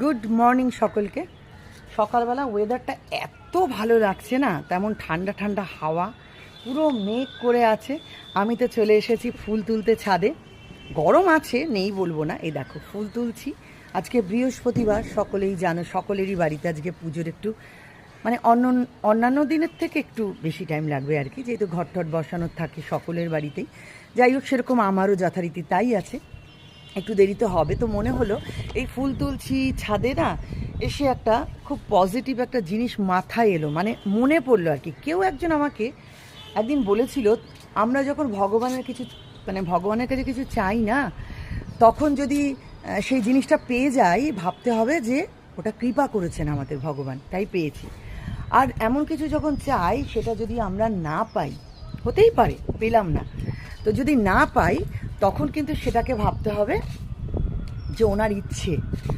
Good morning সকলকে। সকালবেলা ওয়েদারটা এত ভালো লাগছে না, তেমন ঠান্ডা ঠান্ডা হাওয়া, পুরো মেঘ করে আছে। আমি তো চলে এসেছি ফুল তুলতে ছাদে। গরম আছে, নেই বলবো না। এই দেখো ফুল তুলছি। আজকে বৃহস্পতিবার, সকলেই জানো, সকলেরই বাড়িতে আজকে পুজোর একটু মানে অন্যান্য দিনের থেকে একটু বেশি টাইম লাগবে আর কি, যেহেতু ঘট টট বসানোর থাকে সকলের বাড়িতেই। যাই হোক, সেরকম আমারও যথারীতি তাই আছে, একটু দেরি তো হবে। তো মনে হলো এই ফুল তুলছি ছাদে না, এসে একটা খুব পজিটিভ একটা জিনিস মাথায় এলো, মানে মনে পড়লো আর কি। কেউ একজন আমাকে একদিন বলেছিল, আমরা যখন ভগবানের কিছু মানে ভগবানের কাছে কিছু চাই না, তখন যদি সেই জিনিসটা পেয়ে যাই, ভাবতে হবে যে ওটা কৃপা করেছেন আমাদের ভগবান, তাই পেয়েছি। আর এমন কিছু যখন চাই, সেটা যদি আমরা না পাই, হতেই পারে পেলাম না, তো যদি না পাই তখন কিন্তু সেটাকে ভাবতে হবে যে ওনার ইচ্ছে।